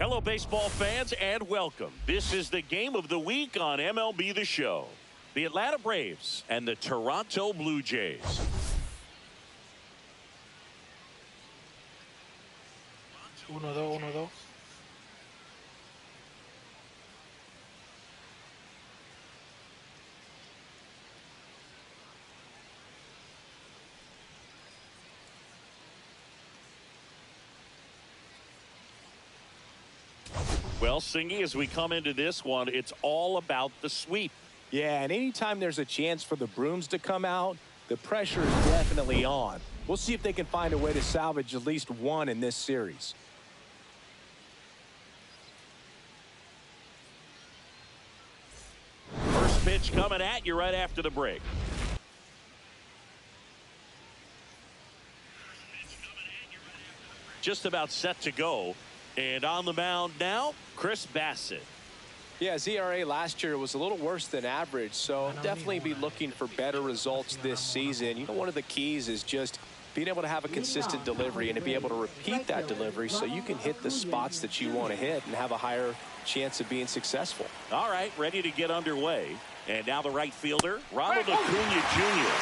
Hello, baseball fans, and welcome. This is the game of the week on MLB The Show. The Atlanta Braves and the Toronto Blue Jays. Uno, dos, uno, dos. Well, Singy, as we come into this one, it's all about the sweep. Yeah, and anytime there's a chance for the Brooms to come out, the pressure is definitely on. We'll see if they can find a way to salvage at least one in this series. First pitch coming at you right after the break. Just about set to go. And on the mound now, Chris Bassitt. Yeah, his ERA last year was a little worse than average, so definitely be looking for better results this season. You know, one of the keys is just being able to have a consistent delivery and to be able to repeat that delivery so you can hit the spots that you want to hit and have a higher chance of being successful. All right, ready to get underway. And now the right fielder, Ronald Acuna Jr.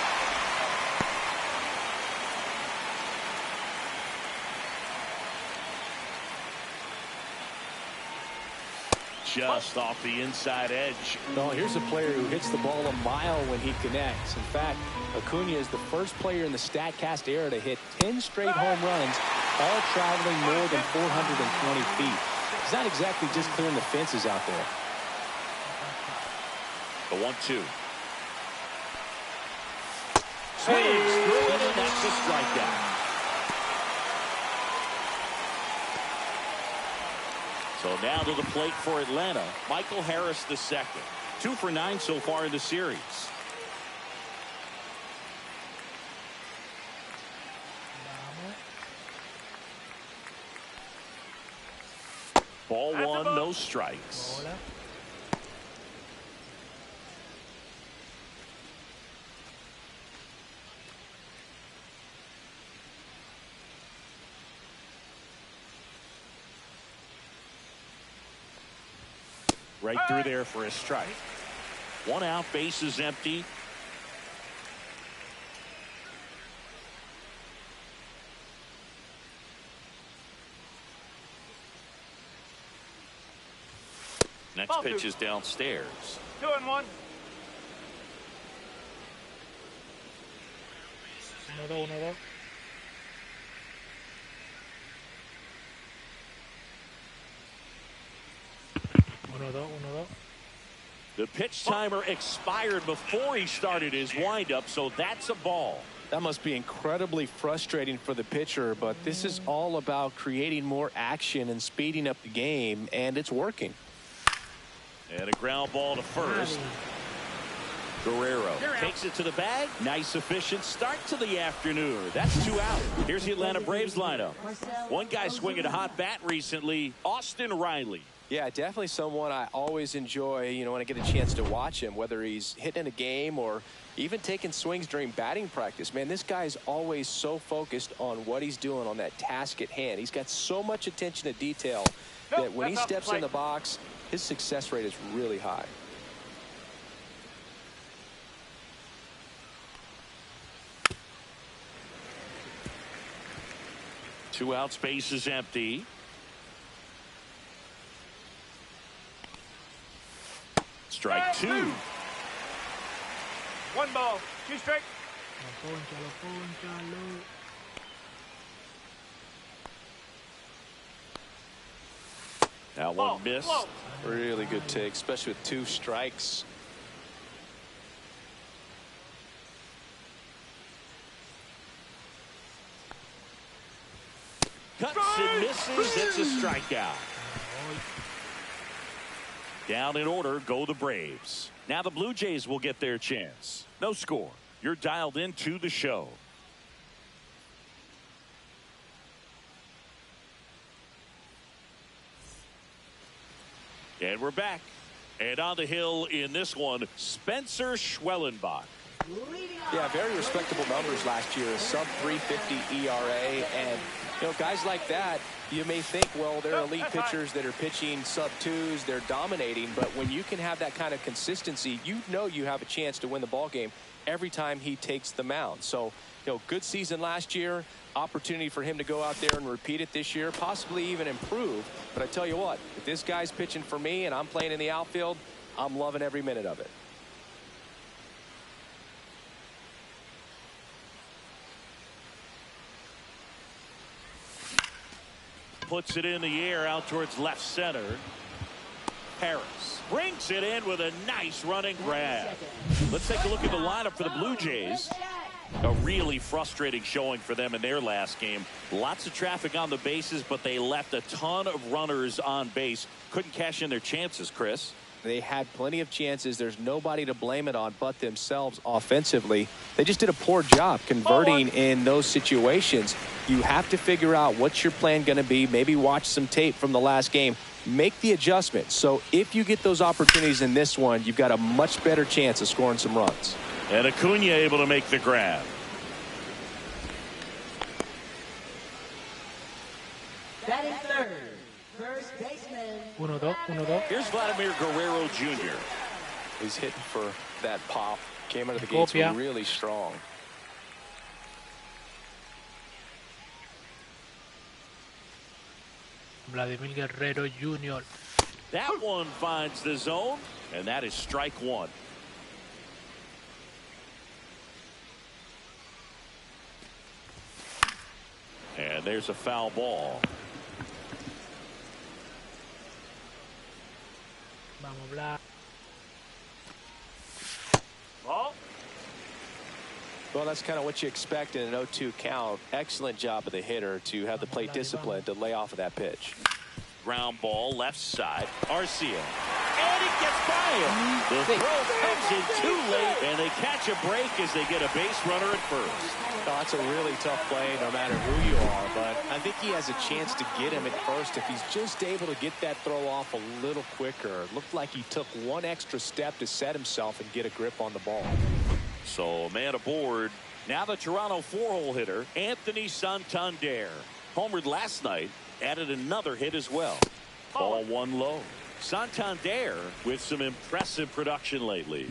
Just off the inside edge. No, here's a player who hits the ball a mile when he connects. In fact, Acuna is the first player in the StatCast era to hit 10 straight home runs, all traveling more than 420 feet. He's not exactly just clearing the fences out there. The 1-2. Swings through it, and that's a strikeout. So now to the plate for Atlanta, Michael Harris II. 2 for 9 so far in the series. Ball 1, no strikes. Right through there for a strike. 1 out, base is empty. Next pitch is downstairs. 2-1. Uno, dos, uno, dos. The pitch timer expired before he started his windup, so that's a ball. That must be incredibly frustrating for the pitcher, but this is all about creating more action and speeding up the game, and it's working. And a ground ball to first. Guerrero takes it to the bag. Nice, efficient start to the afternoon. That's 2 out. Here's the Atlanta Braves lineup. One guy swinging a hot bat recently, Austin Riley. Yeah, definitely someone I always enjoy, you know, when I get a chance to watch him, whether he's hitting a game or even taking swings during batting practice. Man, this guy is always so focused on what he's doing on that task at hand. He's got so much attention to detail that when he steps in the box, his success rate is really high. Two out, space is empty. Strike 2. 1 ball, 2 strike. Now one miss. Really good take, especially with 2 strikes. Cuts and misses. It's a strikeout. Down in order go the Braves. Now the Blue Jays will get their chance. No score. You're dialed into the show. And we're back. And on the hill in this one, Spencer Schwellenbach. Yeah, very respectable numbers last year. A sub 350 ERA. And, you know, guys like that, you may think, well, they're elite pitchers that are pitching sub twos. They're dominating. But when you can have that kind of consistency, you know you have a chance to win the ball game every time he takes the mound. So, you know, good season last year. Opportunity for him to go out there and repeat it this year, possibly even improve. But I tell you what, if this guy's pitching for me and I'm playing in the outfield, I'm loving every minute of it. Puts it in the air out towards left center. Harris brings it in with a nice running grab. Let's take a look at the lineup for the Blue Jays. A really frustrating showing for them in their last game. Lots of traffic on the bases, but they left a ton of runners on base. Couldn't cash in their chances, Chris. They had plenty of chances. There's nobody to blame it on but themselves offensively. They just did a poor job converting in those situations. You have to figure out what's your plan going to be. Maybe watch some tape from the last game. Make the adjustment. So if you get those opportunities in this one, you've got a much better chance of scoring some runs. And Acuna able to make the grab. Batting third, first baseman. 1-2. Here's Vladimir Guerrero Jr. He's hitting for that pop. Came out of the gates really strong. Vladimir Guerrero Jr. That one finds the zone, and that is strike one. And there's a foul ball. Vamos, Vlad. Ball. Well, that's kind of what you expect in an 0-2 count. Excellent job of the hitter to have the plate discipline to lay off of that pitch. Ground ball left side. Arcia. And it gets by him. The throw comes in too late, and they catch a break as they get a base runner at first. Oh, that's a really tough play no matter who you are, but I think he has a chance to get him at first if he's just able to get that throw off a little quicker. It looked like he took one extra step to set himself and get a grip on the ball. So a man aboard. Now the Toronto four-hole hitter, Anthony Santander. Homered last night, added another hit as well. Ball one low. Santander with some impressive production lately.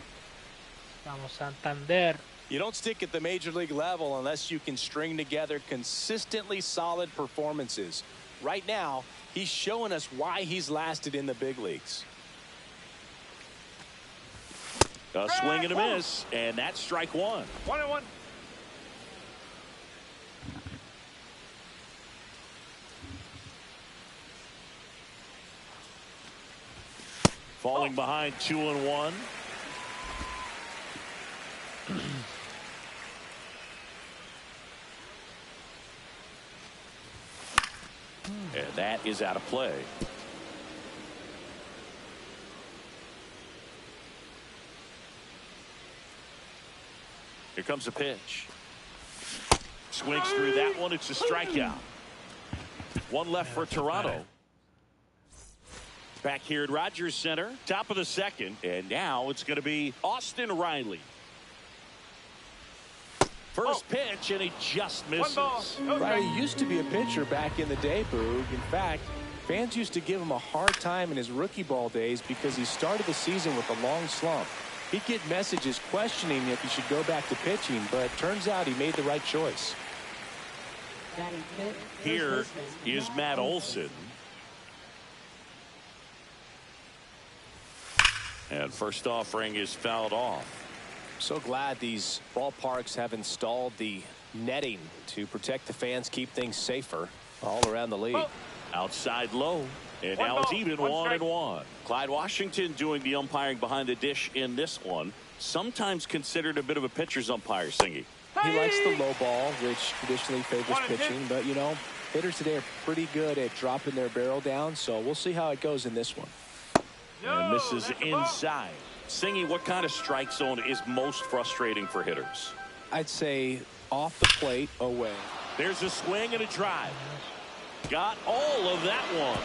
Vamos, Santander. You don't stick at the major league level unless you can string together consistently solid performances. Right now, he's showing us why he's lasted in the big leagues. A swing and a miss, and that's strike one. 1-1. Falling behind 2-1. And that is out of play. Here comes a pitch. Swings through that one. It's a strikeout. One left for Toronto. Back here at Rogers Center, top of the second, and now it's going to be Austin Riley. First pitch, and he just misses. Riley used to be a pitcher back in the day, Boog. In fact, fans used to give him a hard time in his rookie ball days because he started the season with a long slump. He'd get messages questioning if he should go back to pitching, but it turns out he made the right choice. Here is Matt Olson. And first offering is fouled off. So glad these ballparks have installed the netting to protect the fans, keep things safer all around the league. Outside low. And now it's even 1-1. Clyde Washington doing the umpiring behind the dish in this one. Sometimes considered a bit of a pitcher's umpire, Singy. He likes the low ball, which traditionally favors pitching. But, you know, hitters today are pretty good at dropping their barrel down. So we'll see how it goes in this one. And this is inside. Singy, what kind of strike zone is most frustrating for hitters? I'd say off the plate, away. There's a swing and a drive. Got all of that one.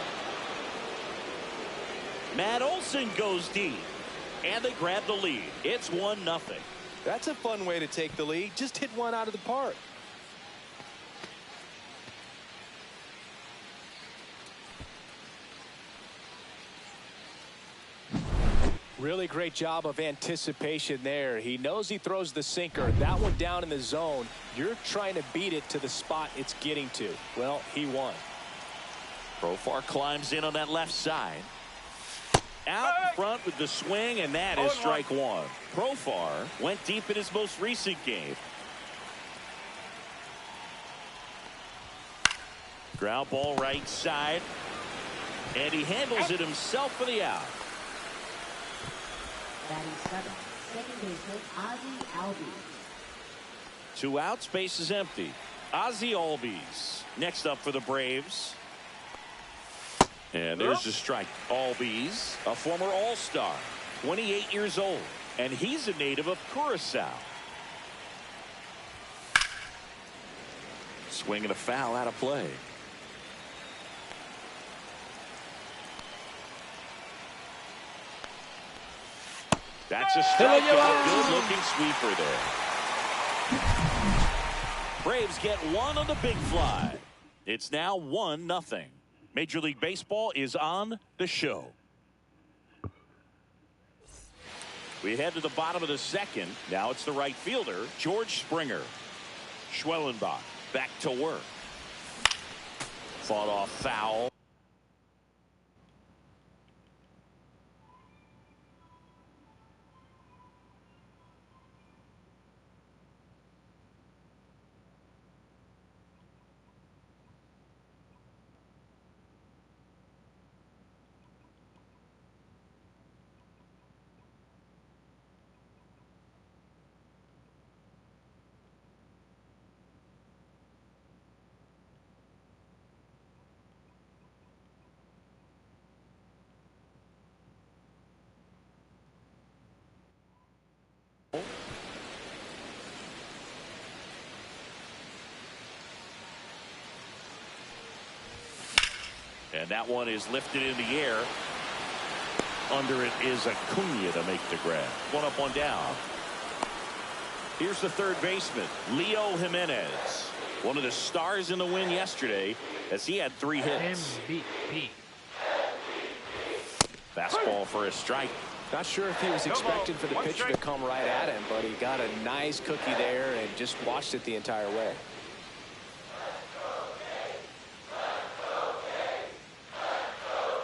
Matt Olson goes deep. And they grab the lead. It's 1-0. That's a fun way to take the lead. Just hit one out of the park. Really great job of anticipation there. He knows he throws the sinker. That one down in the zone. You're trying to beat it to the spot it's getting to. Well, he won. Profar climbs in on that left side. Out in front with the swing, and that is strike one. Profar went deep in his most recent game. Ground ball right side. And he handles it himself for the out. Batting seventh, second baseman Ozzie Albies. 2 outs, base is empty. Ozzie Albies next up for the Braves. And there's a strike. Albies, a former All-Star, 28 years old, and he's a native of Curacao. Swing and a foul out of play. That's a strike. A good-looking sweeper there. Braves get one on the big fly. It's now 1-0. Major League Baseball is on the show. We head to the bottom of the second. Now it's the right fielder, George Springer. Schwellenbach back to work. Fought off foul. And that one is lifted in the air. Under it is Acuna to make the grab. One up, one down. Here's the third baseman, Leo Jimenez. One of the stars in the win yesterday as he had 3 hits. MVP. Fastball for a strike. Not sure if he was expecting for the pitcher to come right at him, but he got a nice cookie there and just watched it the entire way.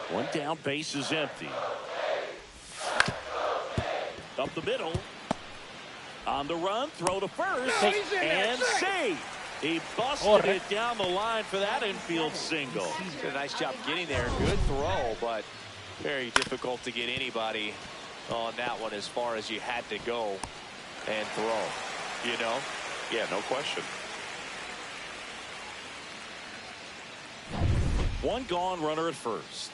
One down, base is empty. Up the middle. On the run, throw to first, and save. He busted it down the line for that infield single. Did a nice job getting there. Good throw, but very difficult to get anybody on that one as far as you had to go and throw. You know? Yeah, no question. One gone, runner at first.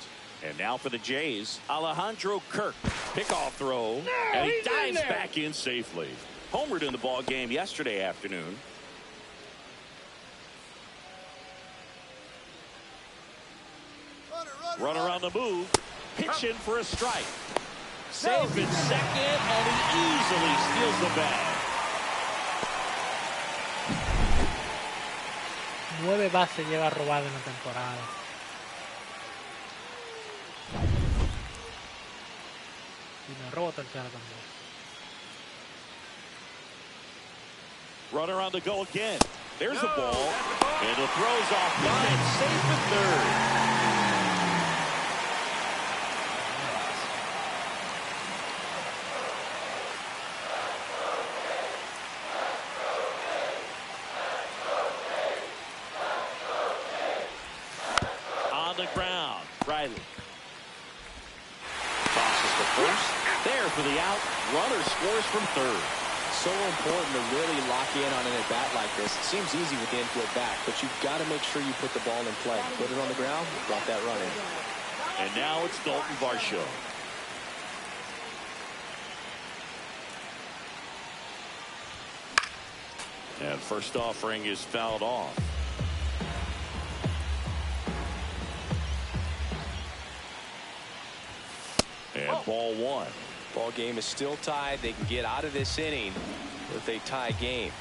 And now for the Jays, Alejandro Kirk. Pickoff throw, and he dives back in safely. Homered in the ball game yesterday afternoon. Runner on the move. Pitching for a strike. Safe in second, and he easily steals the bag. 9 bases lleva robado en la temporada. Y me robo tercera también. Runner on the go again. There's the ball. And the throw's off line. Safe at third. On the ground. Riley. Tosses the first. There for the out. Runner scores from third. So important to really lock in on an at-bat like this. It seems easy with the infield back, but you've got to make sure you put the ball in play. Put it on the ground, drop that run in. And now it's Dalton Varsho. And first offering is fouled off. And ball one. Ball game is still tied. They can get out of this inning with a tie game.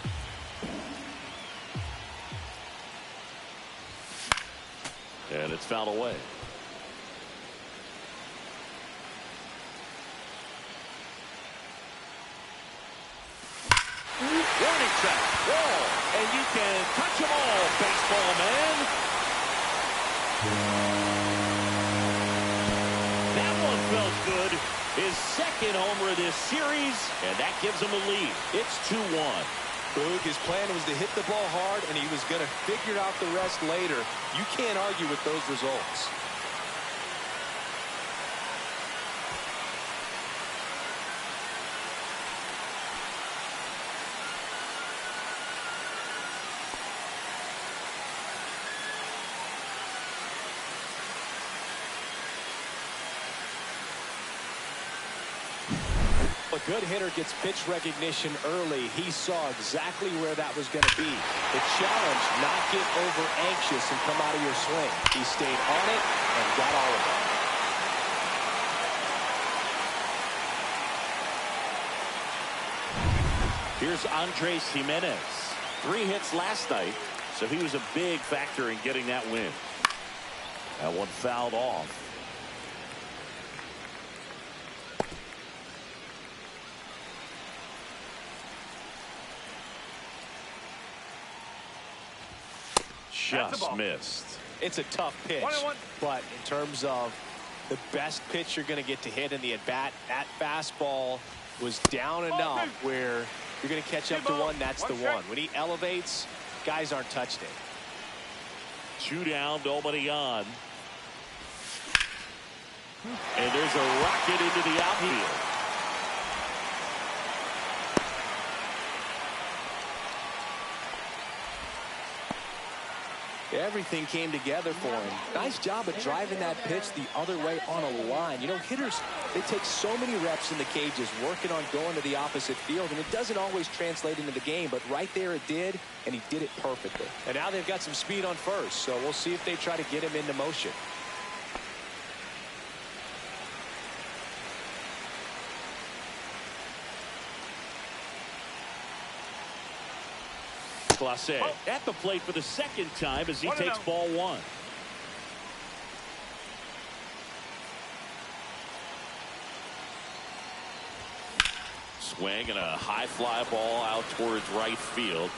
And it's fouled away. Warning track. Wall. And you can touch them all, baseball man. That one felt good. His second homer of this series, and that gives him a lead. It's 2-1. Boog, his plan was to hit the ball hard, and he was going to figure out the rest later. You can't argue with those results. A good hitter gets pitch recognition early. He saw exactly where that was going to be. The challenge, not get over anxious and come out of your swing. He stayed on it and got all of it. Here's Andres Gimenez. 3 hits last night, so he was a big factor in getting that win. That one fouled off. Just missed. It's a tough pitch, but in terms of the best pitch you're going to get to hit in the at-bat, that fastball was down enough where you're going to catch up to one. That's the one. When he elevates, guys aren't touching it. 2 down, nobody on. And there's a rocket into the outfield. Everything came together for him. Nice job of driving that pitch the other way on a line. You know, hitters, they take so many reps in the cages working on going to the opposite field, and it doesn't always translate into the game, but right there it did, and he did it perfectly. And now they've got some speed on first, so we'll see if they try to get him into motion. Clase at the plate for the second time as he takes ball 1. Swing and a high fly ball out towards right field.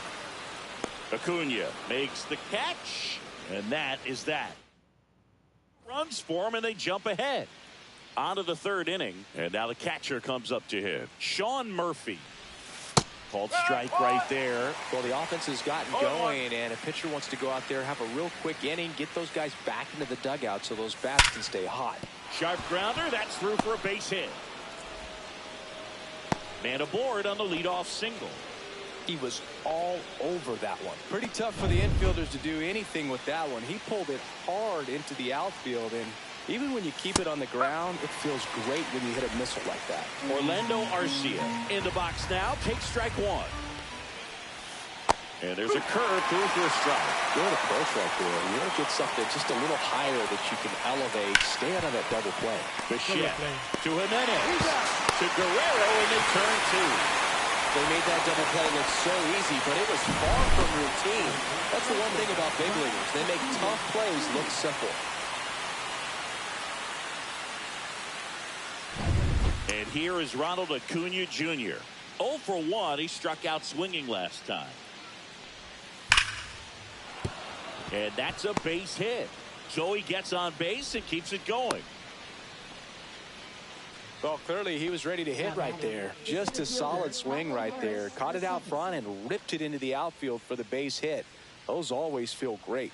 Acuna makes the catch, and that is that. Runs for him, and they jump ahead. On to the 3rd inning, and now the catcher comes up to him. Sean Murphy. Called strike right there. Well, the offense has gotten going, and a pitcher wants to go out there, have a real quick inning, get those guys back into the dugout so those bats can stay hot. Sharp grounder, that's through for a base hit. Man aboard on the leadoff single. He was all over that one. Pretty tough for the infielders to do anything with that one. He pulled it hard into the outfield, and even when you keep it on the ground, it feels great when you hit a missile like that. Orlando Arcia in the box now, takes strike 1. And there's a curve through for a strike. Good approach right there. You want to get something just a little higher that you can elevate. Stay out of that double play. Bichette to Jimenez to Guerrero, and they turn 2. They made that double play look so easy, but it was far from routine. That's the one thing about big leaguers. They make tough plays look simple. And here is Ronald Acuna Jr. 0 for 1. He struck out swinging last time. And that's a base hit. So he gets on base and keeps it going. Well, clearly he was ready to hit right there. Just a solid swing right there. Caught it out front and ripped it into the outfield for the base hit. Those always feel great.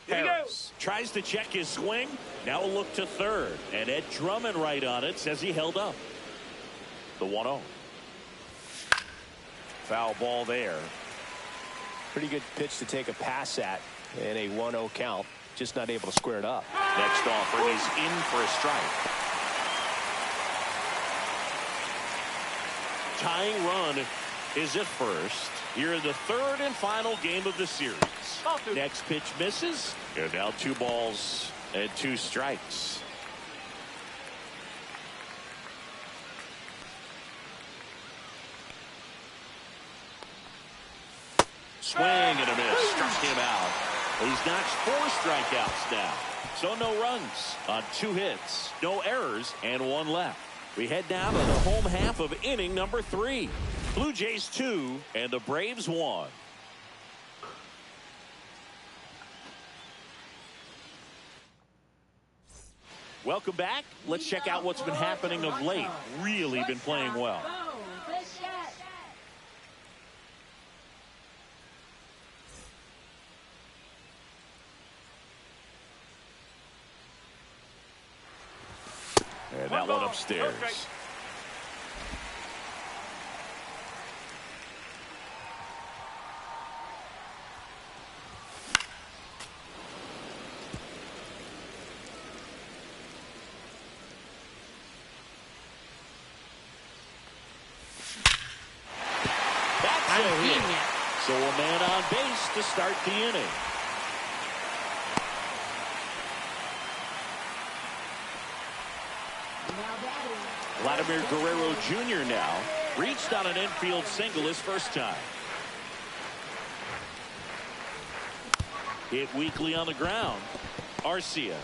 Harris tries to check his swing. Now a look to 3rd. And Ed Drummond right on it says he held up. The 1-0. Foul ball there. Pretty good pitch to take a pass at in a 1-0 count. Just not able to square it up. Next offering is in for a strike. Tying run is at first. Here in the 3rd and final game of the series. Next pitch misses. And now 2 balls and 2 strikes. Swing and a miss. Struck him out. He's notched 4 strikeouts now. So no runs on 2 hits, no errors, and 1 left. We head down to the home half of inning number 3. Blue Jays 2 and the Braves 1. Welcome back. Let's check out what's been happening of late. Really been playing well. And that one upstairs. That's a hit. So a man on base to start the inning. Vladimir Guerrero Jr. now reached on an infield single his first time. Hit weakly on the ground. Arcia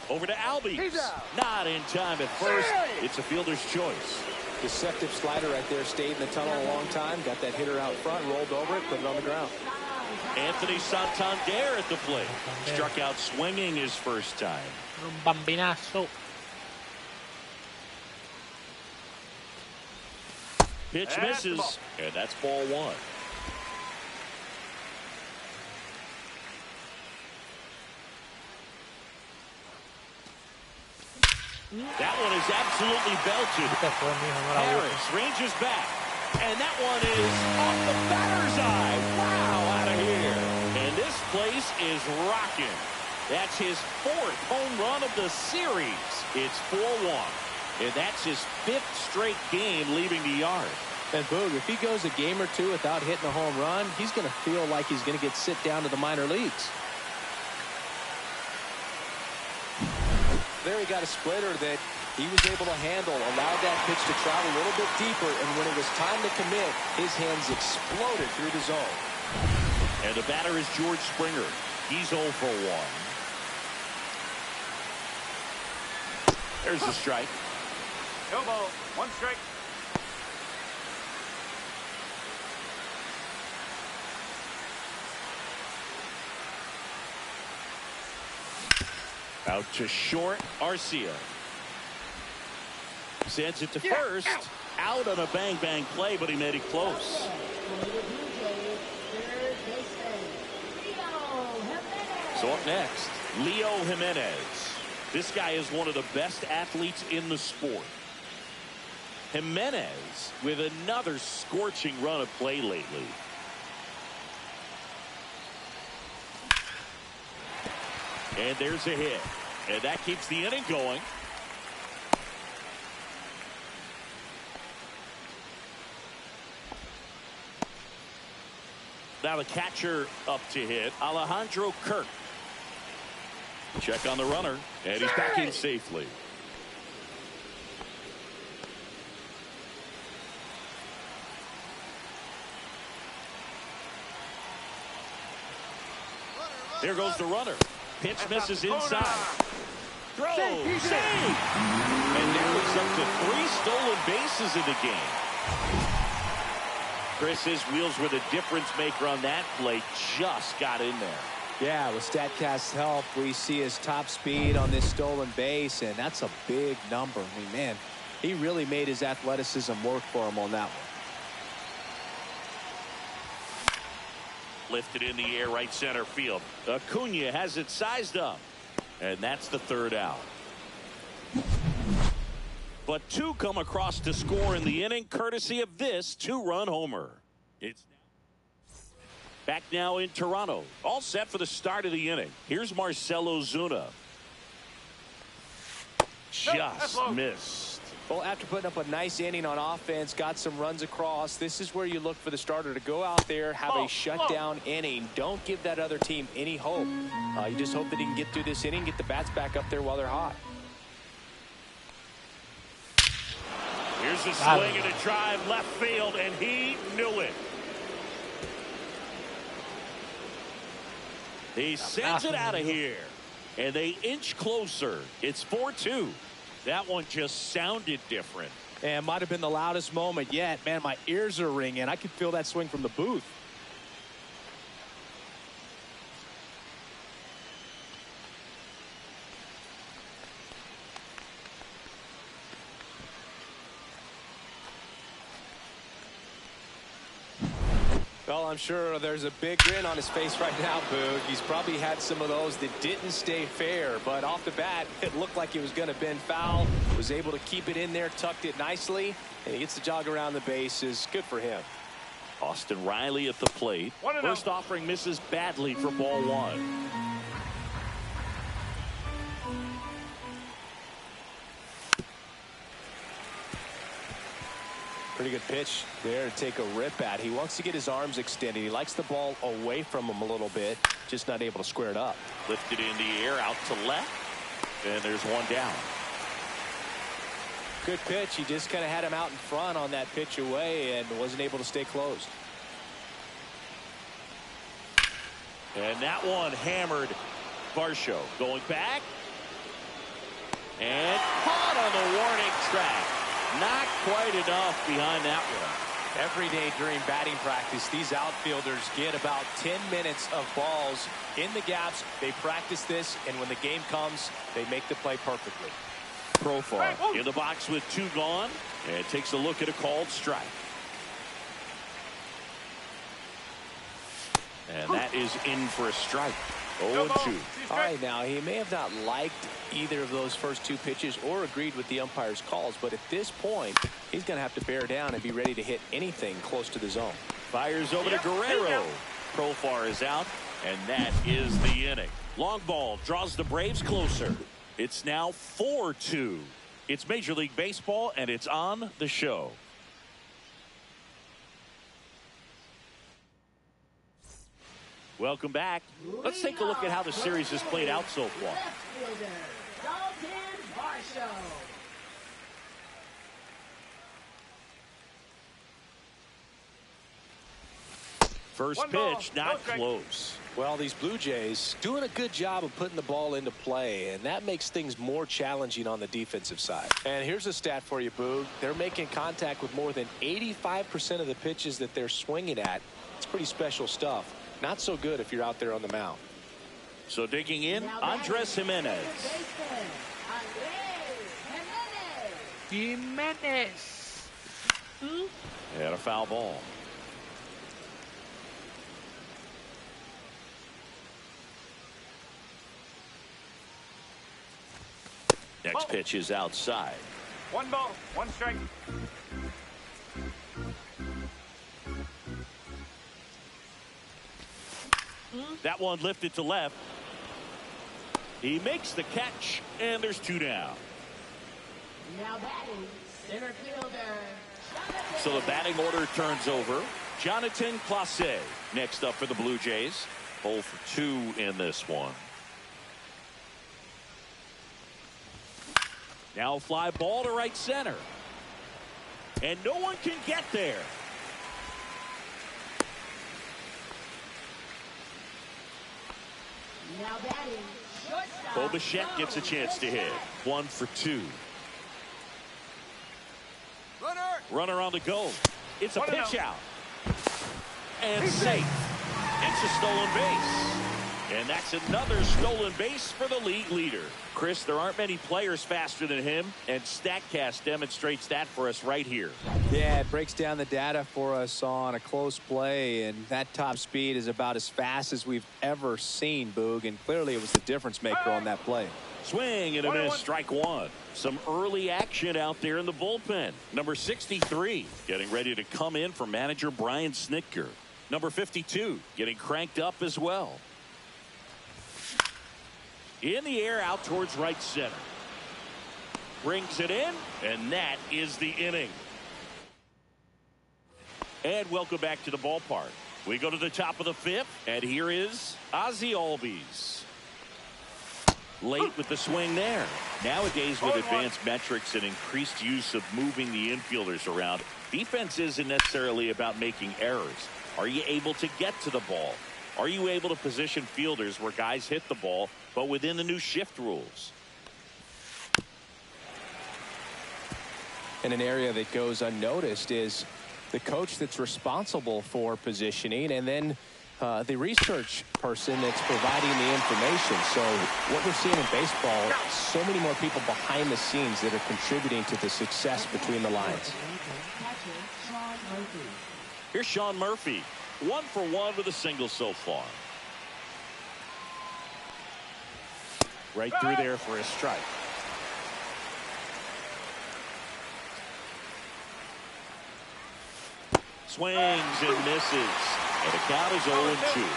over to Albies. Not in time at first. It's a fielder's choice. Deceptive slider right there. Stayed in the tunnel a long time. Got that hitter out front. Rolled over it. Put it on the ground. Anthony Santander at the plate. Struck out swinging his first time. Un bambinazo. Pitch misses, and that's ball 1. That one is absolutely belted. Harris ranges back, and that one is off the batter's eye. Wow, out of here. And this place is rocking. That's his 4th home run of the series. It's 4-1. And that's his 5th straight game leaving the yard. And Boog, if he goes a game or 2 without hitting a home run, he's going to feel like he's going to get sit down to the minor leagues. There he got a splitter that he was able to handle, allowed that pitch to travel a little bit deeper, and when it was time to commit, his hands exploded through the zone. And the batter is George Springer. He's 0 for 1. There's the strike. No ball. 1 strike. Out to short, Arcia. Sends it to first. Out on a bang-bang play, but he made it close. So up next, Leo Jimenez. This guy is one of the best athletes in the sport. Jimenez with another scorching run of play lately. And there's a hit. And that keeps the inning going. Now the catcher up to hit, Alejandro Kirk. Check on the runner, and he's back in safely. There goes the runner. Pitch misses inside. Throw, save! And now it's up to 3 stolen bases in the game. Chris, his wheels were the difference maker on that play. Just got in there. Yeah, with StatCast's help, we see his top speed on this stolen base, and that's a big number. I mean, man, he really made his athleticism work for him on that one. Lifted in the air, right center field. Acuna has it sized up. And that's the 3rd out. But 2 come across to score in the inning, courtesy of this 2-run homer. It's back now in Toronto. All set for the start of the inning. Here's Marcell Ozuna. Just missed. Well, after putting up a nice inning on offense, got some runs across, this is where you look for the starter to go out there, have a shutdown inning. Don't give that other team any hope. You just hope that he can get through this inning, get the bats back up there while they're hot. Here's a swing and a drive left field, and he knew it. He sends it out of here. And they inch closer. It's 4-2. That one just sounded different. And might have been the loudest moment yet. Man, my ears are ringing. I could feel that swing from the booth. Well, I'm sure there's a big grin on his face right now, Boog. He's probably had some of those that didn't stay fair, but off the bat, it looked like it was going to bend foul. Was able to keep it in there, tucked it nicely, and he gets the jog around the bases. Good for him. Austin Riley at the plate. First offering misses badly for ball one. Pretty good pitch there to take a rip at. He wants to get his arms extended. He likes the ball away from him a little bit, just not able to square it up. Lifted in the air out to left, and there's one down. Good pitch. He just kind of had him out in front on that pitch away and wasn't able to stay closed. And that one hammered. Varsho going back and caught on the warning track. Not quite enough behind that one. Every day during batting practice, these outfielders get about 10 minutes of balls in the gaps. They practice this, and when the game comes, they make the play perfectly. Profar in the box with 2 gone, and takes a look at a called strike. And that is in for a strike. 0-2. All right, now he may have not liked either of those first 2 pitches or agreed with the umpire's calls, but at this point, he's going to have to bear down and be ready to hit anything close to the zone. Fires over to Guerrero. Profar is out, and that is the inning. Long ball draws the Braves closer. It's now 4-2. It's Major League Baseball, and it's on the show. Welcome back. Let's take a look at how the series has played out so far. First pitch, not close. Well, these Blue Jays doing a good job of putting the ball into play, and that makes things more challenging on the defensive side. And here's a stat for you, Boog. They're making contact with more than 85% of the pitches that they're swinging at. It's pretty special stuff. Not so good if you're out there on the mound. So digging in, Andres Gimenez. Gimenez. And a foul ball. Next pitch is outside. 1 ball, 1 strike. That one lifted to left. He makes the catch, and there's 2 down. Now batting, center fielder. So the batting order turns over. Jonathan Clase next up for the Blue Jays. 0 for 2 in this one. Now a fly ball to right center. And no one can get there. Now batting, shortstop. Bo Bichette gets a chance to hit. 1 for 2. Runner on the go. It's a pitch out. And safe. It's a stolen base. And that's another stolen base for the league leader. Chris, there aren't many players faster than him, and StatCast demonstrates that for us right here. Yeah, it breaks down the data for us on a close play, and that top speed is about as fast as we've ever seen, Boog, and clearly it was the difference maker on that play. Swing and a miss, strike 1. Some early action out there in the bullpen. Number 63 getting ready to come in for manager Brian Snitker. Number 52 getting cranked up as well. In the air out towards right center. Brings it in, and that is the inning. And welcome back to the ballpark. We go to the top of the 5th, and here is Ozzie Albies. Late with the swing there. Nowadays, with advanced metrics and increased use of moving the infielders around, defense isn't necessarily about making errors. Are you able to get to the ball? Are you able to position fielders where guys hit the ball, but within the new shift rules? And an area that goes unnoticed is the coach that's responsible for positioning, and then the research person that's providing the information. So what we're seeing in baseball, so many more people behind the scenes that are contributing to the success between the lines. Here's Sean Murphy, 1 for 1 with a single so far. Right through there for a strike. Swings and misses. And the count is 0-2.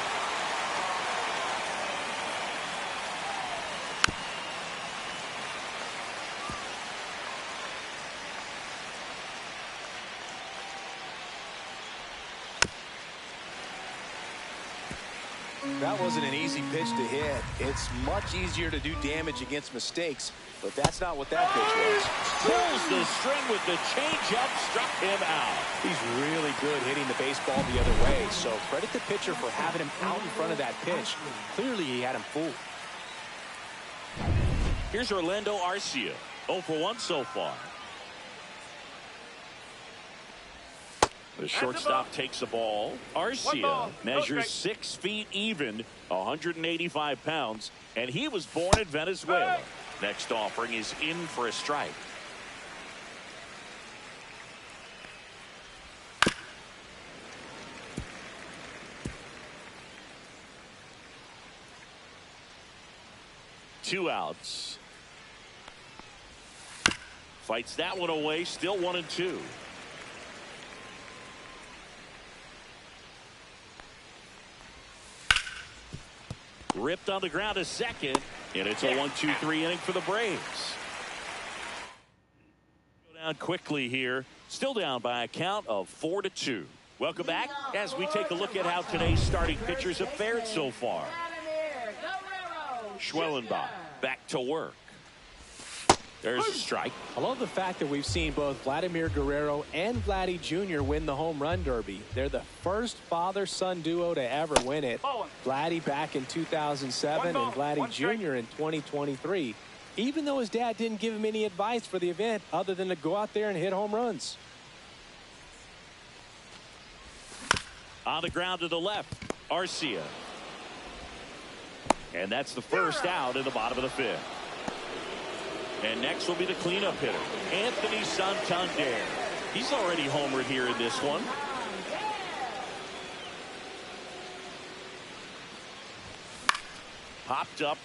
That wasn't an easy pitch to hit. It's much easier to do damage against mistakes, but that's not what that pitch was. Pulls the string with the changeup, struck him out. He's really good hitting the baseball the other way, so credit the pitcher for having him out in front of that pitch. Clearly he had him fooled. Here's Orlando Arcia, 0 for 1 so far. The shortstop takes the ball. Arcia measures 6 feet even, 185 pounds, and he was born in Venezuela. Next offering is in for a strike. Two outs. Fights that one away, still 1-2. Ripped on the ground to second, and it's a 1-2-3 inning for the Braves. Go down quickly here, still down by a count of 4-2. Welcome back as we take a look at how today's starting pitchers have fared so far. Schwellenbach back to work. There's a strike. I love the fact that we've seen both Vladimir Guerrero and Vladdy Jr. win the home run derby. They're the first father-son duo to ever win it. Vladdy back in 2007 and Vladdy Jr. in 2023. Even though his dad didn't give him any advice for the event other than to go out there and hit home runs. On the ground to the left, Arcia. And that's the first out in the bottom of the 5th. And next will be the cleanup hitter, Anthony Santander. He's already homered here in this one. Popped up.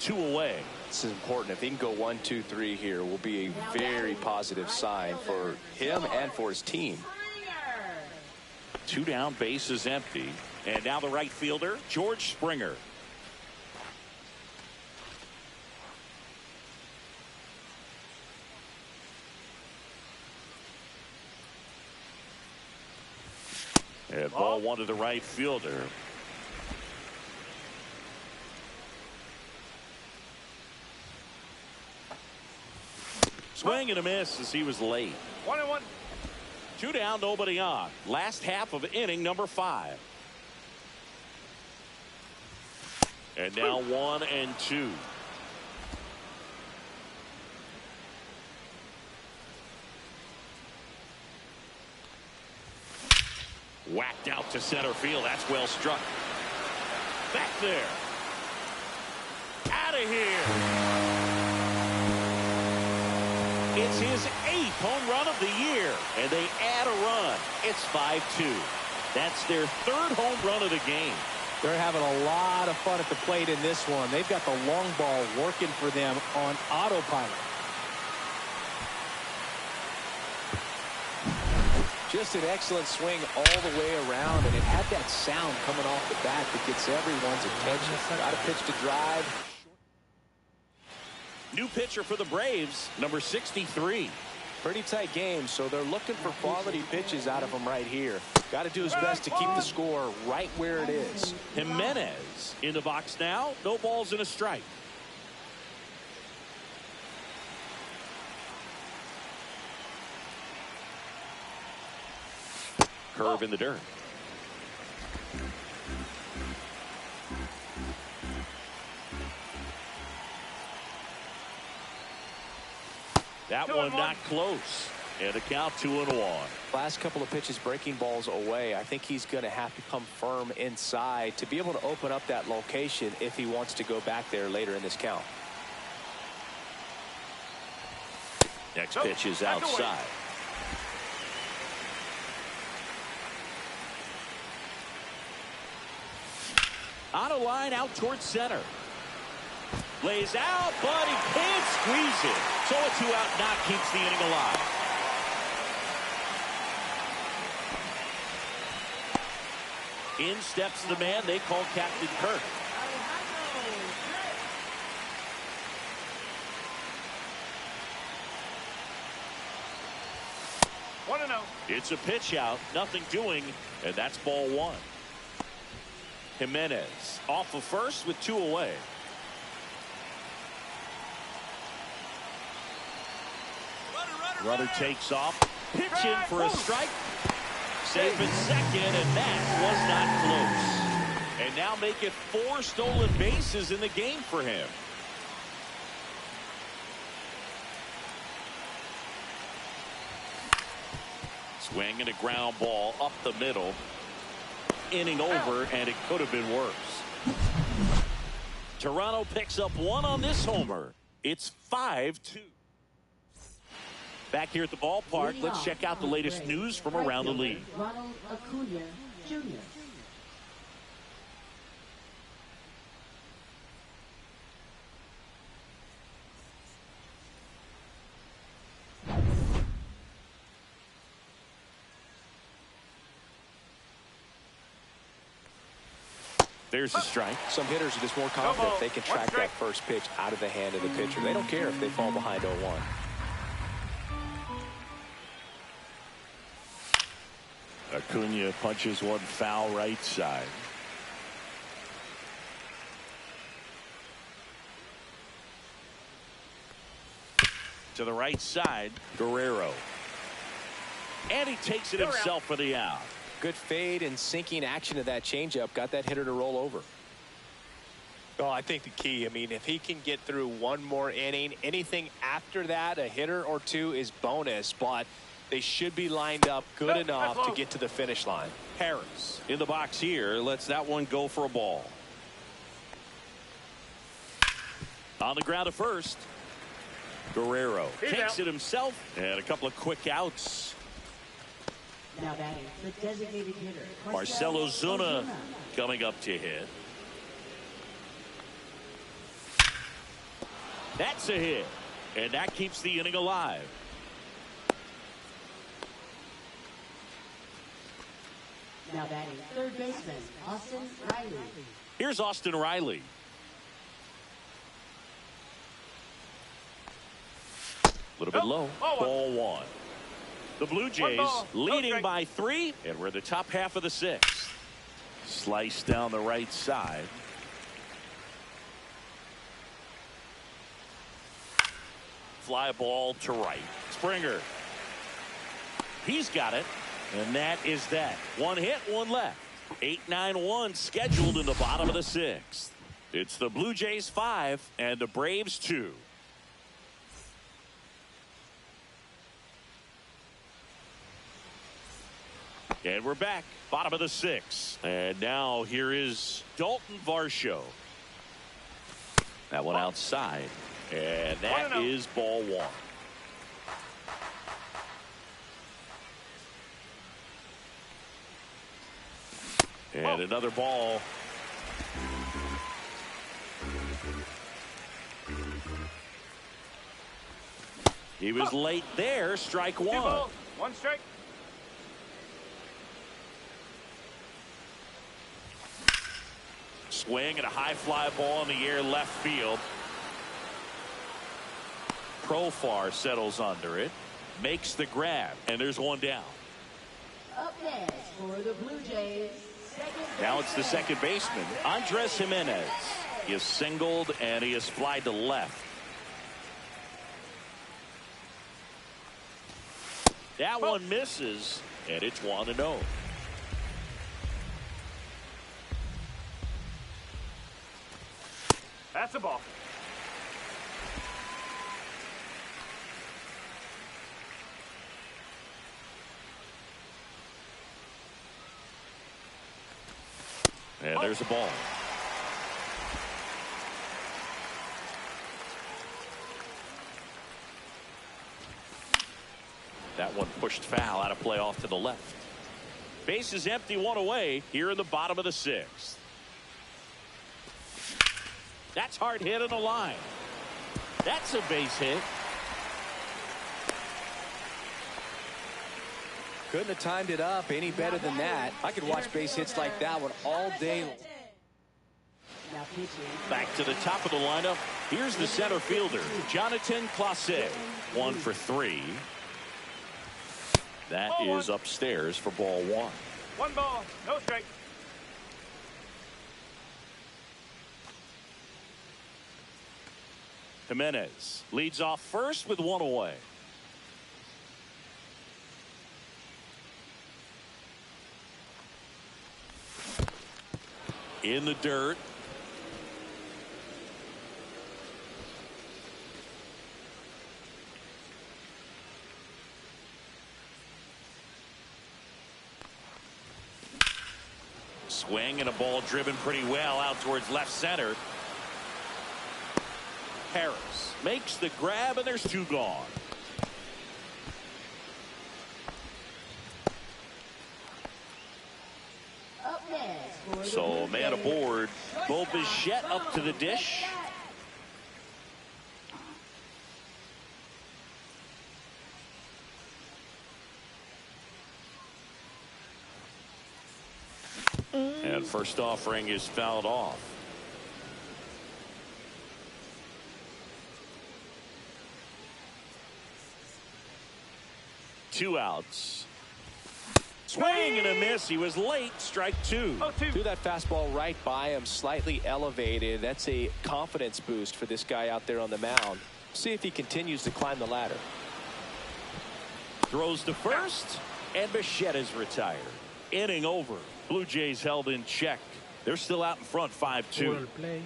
Two away. This is important. If he can go 1, 2, 3 here, will be a very positive sign for him and for his team. 2 down, bases empty. And now the right fielder, George Springer. And ball 1 to the right fielder. Swing and a miss as he was late. 1-1. 2 down, nobody on. Last half of inning number 5. And now 1-2. Whacked out to center field. That's well struck. Back there. Out of here. It's his 8th home run of the year. And they add a run. It's 5-2. That's their 3rd home run of the game. They're having a lot of fun at the plate in this one. They've got the long ball working for them on autopilot. Just an excellent swing all the way around, and it had that sound coming off the bat that gets everyone's attention. Got a pitch to drive. New pitcher for the Braves, number 63. Pretty tight game, so they're looking for quality pitches out of him right here. Got to do his best to keep the score right where it is. Jimenez in the box now. No balls and a strike. Curve in the dirt. That one not close. And a count 2-1. Last couple of pitches breaking balls away. I think he's going to have to come firm inside to be able to open up that location if he wants to go back there later in this count. Next pitch is outside. On a line out towards center. Lays out, but he can't squeeze it. So a 2-out knock keeps the inning alive. In steps the man they call Captain Kirk. It's a pitch out, nothing doing, and that's ball one. Jimenez off of first with 2 away. Runner takes off, pitch in for a strike. Safe at second, and that was not close. And now make it 4 stolen bases in the game for him. Swing and a ground ball up the middle. Inning over, and it could have been worse. Toronto picks up 1 on this homer. It's 5-2. Back here at the ballpark, let's check out the latest news from around the league. Ronald Acuna Jr. There's a strike. Some hitters are just more confident they can track that first pitch out of the hand of the pitcher. They don't care if they fall behind 0-1. Acuna punches one foul right side. To the right side, Guerrero. And he takes it himself for the out. Good fade and sinking action of that changeup got that hitter to roll over. Oh, I think the key, I mean, if he can get through one more inning, anything after that, a hitter or two is bonus, but they should be lined up good enough to get to the finish line. Harris in the box here lets that one go for a ball. On the ground at first, Guerrero takes it himself, and a couple of quick outs. Now batting the designated hitter, Marcell Ozuna coming up to hit. That's a hit, and that keeps the inning alive. Now batting third baseman, Austin Riley. Here's Austin Riley. A little bit low. Ball one. The Blue Jays leading by 3, and we're in the top half of the 6th. Slice down the right side. Fly ball to right. Springer. He's got it, and that is that. 1 hit, 1 left. 8-9-1 scheduled in the bottom of the 6th. It's the Blue Jays 5 and the Braves 2. And we're back, bottom of the 6th. And now here is Dalton Varsho. That one outside. And that is ball one. And another ball. He was late there, strike one. 1 strike. Swing and a high fly ball in the air left field. Profar settles under it, makes the grab, and there's one down. Up next for the Blue Jays, now it's the second baseman, Andres Jimenez. He is singled and he is flied to left. That one misses, and it's 1-0. That's a ball. And there's a ball. That one pushed foul, out of play off to the left. Base is empty, one away here in the bottom of the sixth. That's hard hit on the line. That's a base hit. Couldn't have timed it up any better than that. I could watch base hits like that one all day. Now pitching. Back to the top of the lineup. Here's the center fielder, Jonathan Clase. 1 for 3. That is upstairs for ball 1. 1 ball, no strike. Jimenez leads off first with 1 away. In the dirt. Swing and a ball driven pretty well out towards left center. Harris makes the grab, and there's 2 gone. Up next. So a man aboard. Bo Bichette up to the dish. And first offering is fouled off. Two outs. Swing and a miss. He was late. Strike 2. Threw that fastball right by him, slightly elevated. That's a confidence boost for this guy out there on the mound. See if he continues to climb the ladder. Throws to first, and Bichette is retired. Inning over. Blue Jays held in check. They're still out in front, 5-2. El play.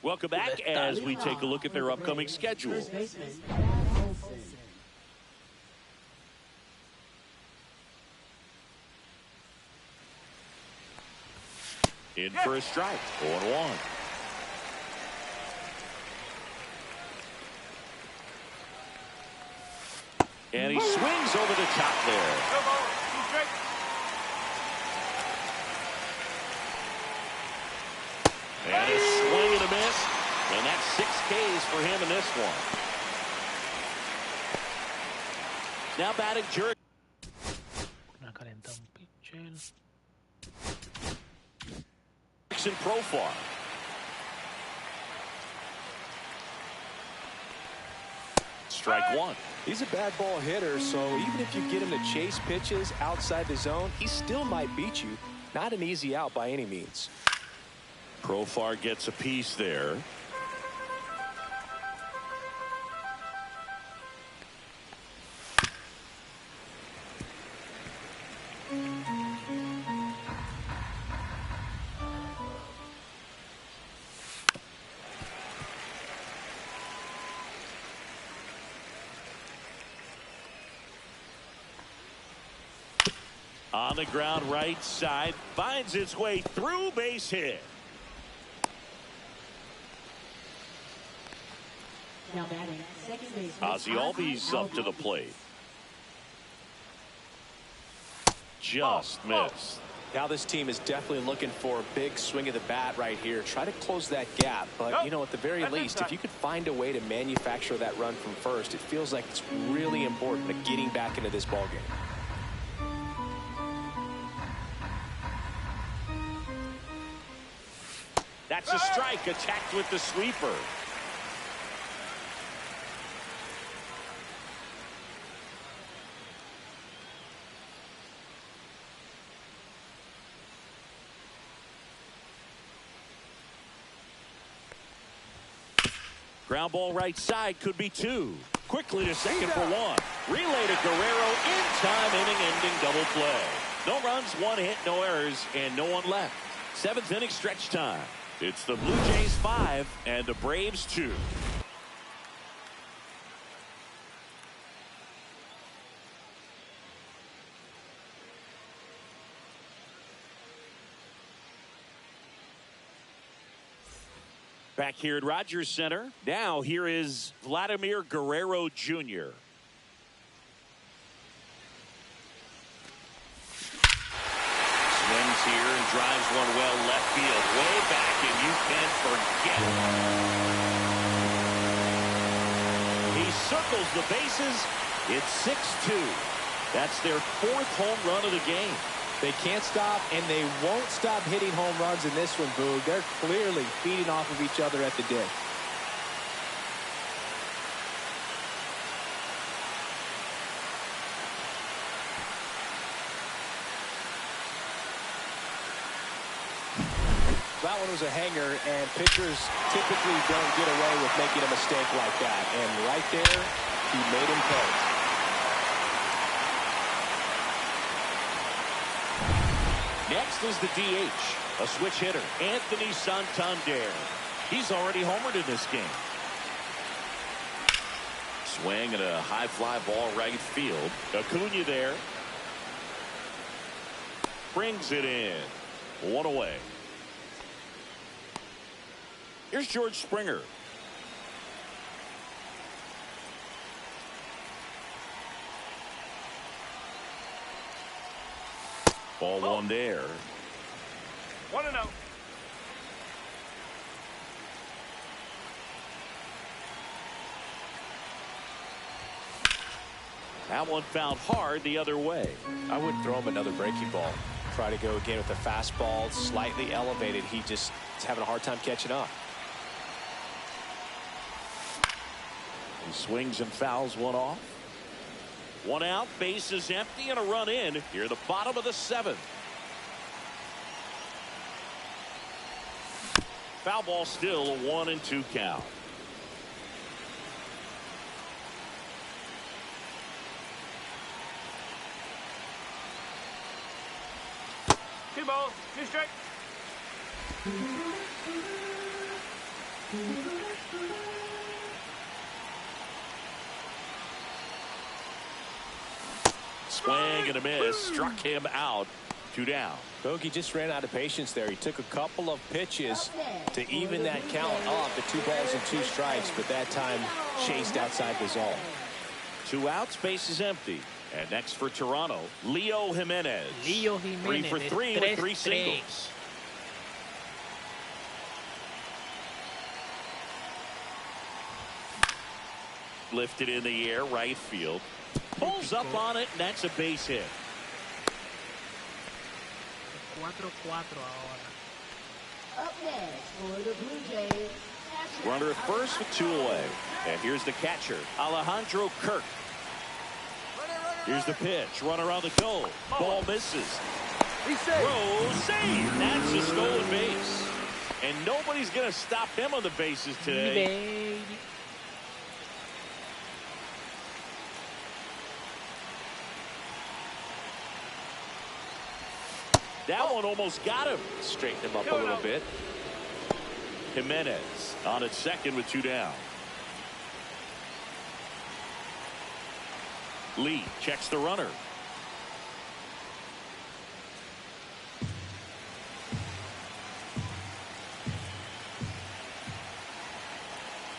Welcome back as we take a look at their upcoming schedule. First baseman, Olsen. In for a strike. 0-1. And he swings over the top there. No ball, 2 strikes. And a swing and a miss. And that's 6 Ks for him in this one. Now batting Jerry. Calienta un pitcher. Jackson Profar. Strike 1. He's a bad ball hitter, so even if you get him to chase pitches outside the zone, he still might beat you. Not an easy out by any means. Profar gets a piece there. On the ground right side, finds its way through, base hit. Now batting second baseman, Ozzie Albies up to the plate. Just missed. Now this team is definitely looking for a big swing of the bat right here. Try to close that gap. But, you know, at the very least, if you could find a way to manufacture that run from first, it feels like it's really important to getting back into this ballgame. That's a strike, attacked with the sweeper. Ground ball right side, could be 2. Quickly to second for 1. Relay to Guerrero in time, inning-ending double play. No runs, one hit, no errors, and no one left. 7th inning stretch time. It's the Blue Jays 5 and the Braves 2. Back here at Rogers Center. Now here is Vladimir Guerrero Jr. Swings here and drives one well left field. Way back, and you can't forget it. He circles the bases. It's 6-2. That's their 4th home run of the game. They can't stop, and they won't stop hitting home runs in this one, Boog. They're clearly feeding off of each other at the dish. That one was a hanger, and pitchers typically don't get away with making a mistake like that. And right there, he made him pay. Next is the DH, a switch hitter, Anthony Santander. He's already homered in this game. Swing and a high fly ball right field. Acuna there. Brings it in. 1 away. Here's George Springer. Ball 1 there. 1-0. That one found hard the other way. I wouldn't throw him another breaking ball. Try to go again with the fastball, slightly elevated. He just is having a hard time catching up. He swings and fouls one off. 1 out, bases empty, and a run in here at the bottom of the 7th. Foul ball, still a 1-2 count. Two balls, 2 strikes. Swing and a miss. Struck him out. 2 down. Bogey just ran out of patience there. He took a couple of pitches to even that count up to 2 balls and 2 strikes, but that time chased outside the zone. 2 outs, base is empty. And next for Toronto, Leo Jimenez. 3 for 3 with 3 singles. Lifted in the air, right field. Pulls up on it, and that's a base hit. 4-4 ahora. Up next for the Blue Jays. Runner at first with 2 away. And here's the catcher, Alejandro Kirk. Here's the pitch. Runner on the goal. Ball misses. Throw, save. That's a stolen base. And nobody's going to stop him on the bases today. That one almost got him. Straighten him up a little bit. Jimenez on at second with 2 down. Lee checks the runner.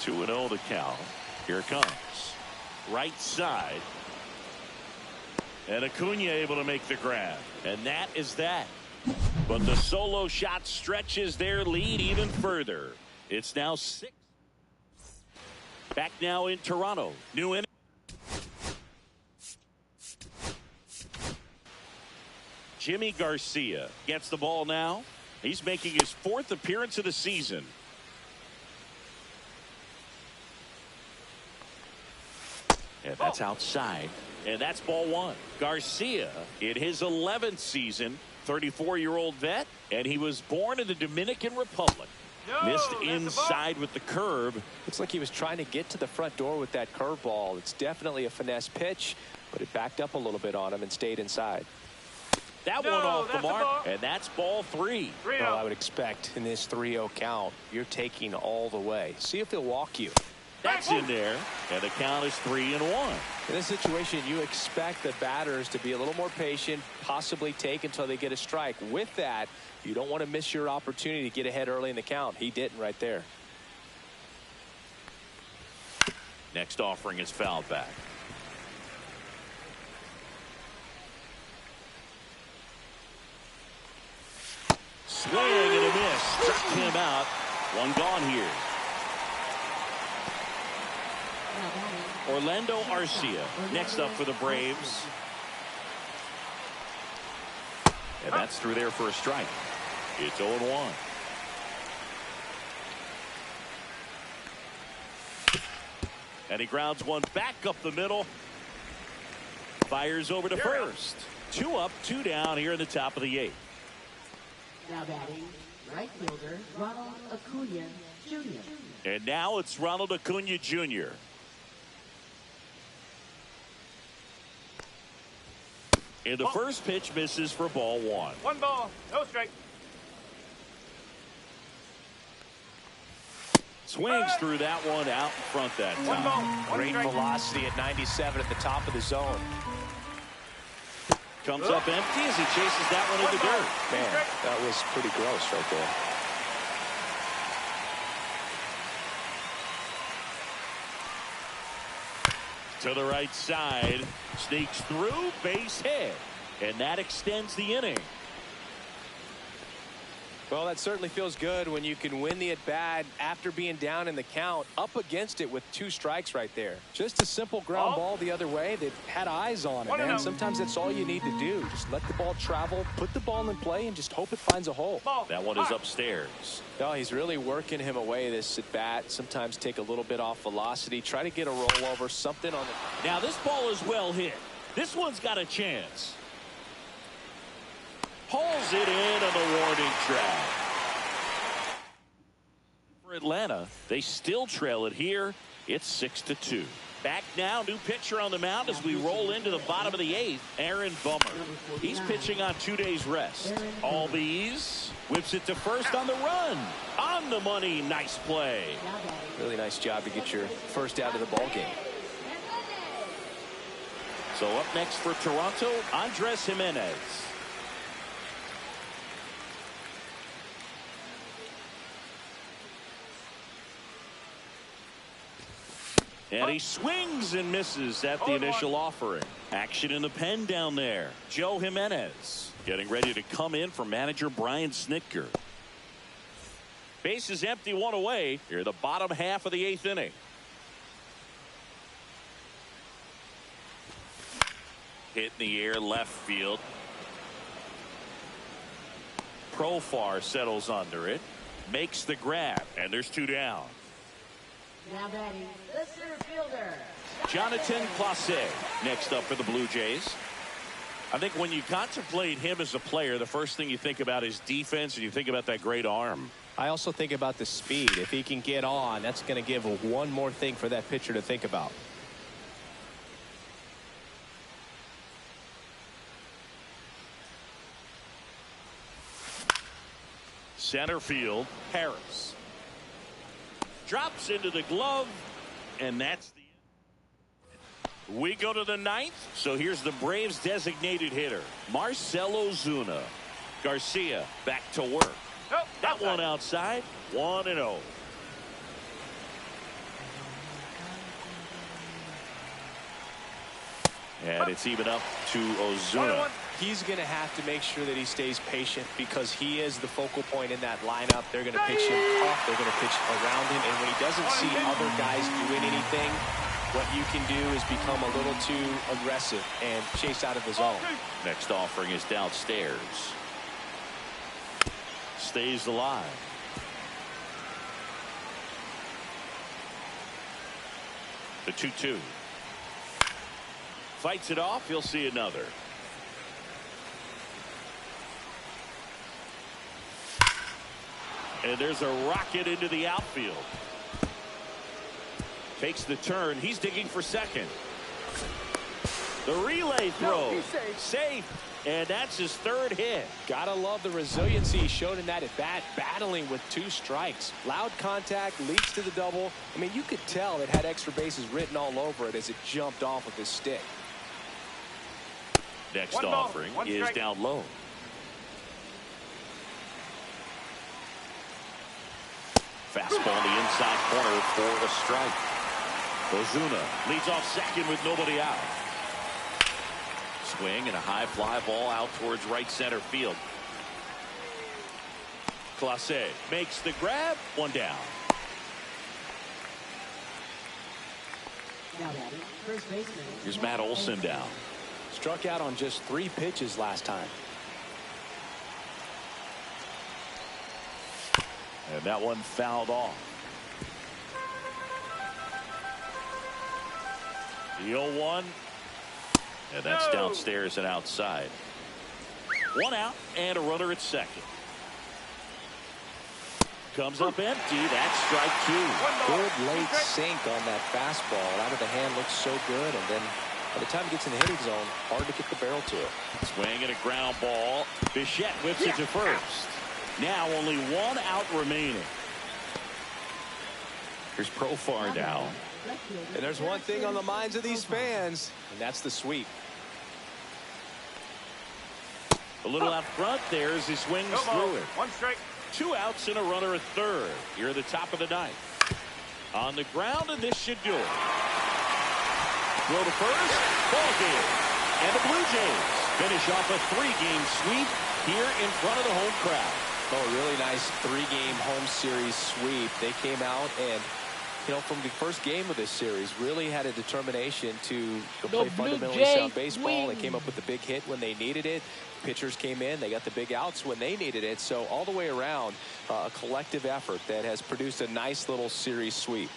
Two 2-0 the count. Here it comes. Right side. And Acuna able to make the grab. And that is that. But the solo shot stretches their lead even further. It's now 6. Back now in Toronto. New inning. Jimmy Garcia gets the ball now. He's making his 4th appearance of the season. And that's outside. And that's ball 1. Garcia in his 11th season, 34-year-old vet, and he was born in the Dominican Republic. Missed inside with the curve. Looks like he was trying to get to the front door with that curveball. It's definitely a finesse pitch, but it backed up a little bit on him and stayed inside. That one off the mark, and that's ball 3. Well, I would expect in this 3-0 count, you're taking all the way. See if he'll walk you. That's in there, and the count is 3-1. In this situation, you expect the batters to be a little more patient, possibly take until they get a strike. With that, you don't want to miss your opportunity to get ahead early in the count. He didn't right there. Next offering is fouled back. Swing and a miss. Struck him out. One gone here. Orlando Arcia next up for the Braves. And that's through there for a strike. It's 0-1. And he grounds one back up the middle. Fires over to first. 2 up, 2 down here in the top of the 8th. Now batting, right fielder Ronald Acuna Jr. And now it's Ronald Acuna Jr. And the first pitch misses for ball 1. 1 ball, no strike. Swings through that one out in front that time. 1 ball, 1 Great strike. velocity at 97 at the top of the zone. Comes up empty as he chases that one in the dirt. Man, that was pretty gross right there. To the right side, sneaks through, base hit, and that extends the inning. Well, that certainly feels good when you can win the at-bat after being down in the count, up against it with 2 strikes right there. Just a simple ground ball the other way. They've had eyes on it, man. Sometimes that's all you need to do. Just let the ball travel, put the ball in play, and just hope it finds a hole. That one is upstairs. No, he's really working him away this at-bat. Sometimes take a little bit off velocity, try to get a rollover, something on the... Now this ball is well hit. This one's got a chance. Pulls it in on the warning track. For Atlanta, they still trail it here. It's 6-2. Back now, new pitcher on the mound as we roll into the bottom of the 8th. Aaron Bummer. He's pitching on 2 days rest. Albies whips it to first on the run. On the money. Nice play. Really nice job to get your first out of the ball game. So up next for Toronto, Andres Jimenez. And he swings and misses at the initial offering. Action in the pen down there. Joe Jimenez getting ready to come in for manager Brian Snitker. Base is empty, 1 away. Here the bottom half of the 8th inning. Hit in the air left field. Profar settles under it. Makes the grab. And there's 2 down. Now batting, the center fielder Jonathan Clase next up for the Blue Jays. I think when you contemplate him as a player, the first thing you think about is defense, and you think about that great arm. I also think about the speed. If he can get on, that's going to give one more thing for that pitcher to think about. Center field, Harris. Drops into the glove, and that's the end. We go to the 9th, so here's the Braves designated hitter, Marcell Ozuna. Garcia back to work. That one outside, 1-0. And it's even up to Ozuna. He's going to have to make sure that he stays patient because he is the focal point in that lineup. They're going to pitch him up. They're going to pitch around him. And when he doesn't see other guys doing anything, what you can do is become a little too aggressive and chase out of the zone. Next offering is downstairs. Stays alive. The 2-2. Fights it off. He'll see another. And there's a rocket into the outfield. Takes the turn. He's digging for second. The relay throw. Safe. And that's his third hit. Gotta love the resiliency he showed in that at bat, battling with 2 strikes. Loud contact leads to the double. I mean, you could tell it had extra bases written all over it as it jumped off of his stick. Next One ball, offering one is strike. down low. Fastball in the inside corner for a strike. Ozuna leads off second with nobody out. Swing and a high fly ball out towards right center field. Clase makes the grab. One down. Now batting, first baseman. Here's Matt Olson down. Struck out on just 3 pitches last time. And that one fouled off. The 0-1. And that's downstairs and outside. 1 out and a runner at second. Comes up empty. That's strike 2. Good late sink on that fastball. Out of the hand looks so good. And then by the time it gets in the hitting zone, hard to get the barrel to it. Swing and a ground ball. Bichette whips it to first. Now only 1 out remaining. Here's Profar now. And there's one thing on the minds of these fans, and that's the sweep. A little out front there as he swings No ball. through it. 1 strike. 2 outs and a runner at third. Here at the top of the 9th. On the ground, and this should do it. Throw to first. Ball game. And the Blue Jays finish off a 3-game sweep here in front of the home crowd. Oh, really nice 3-game home series sweep. They came out and, you know, from the first game of this series, really had a determination to play fundamentally sound baseball. They came up with the big hit when they needed it. Pitchers came in. They got the big outs when they needed it. So all the way around, a collective effort that has produced a nice little series sweep.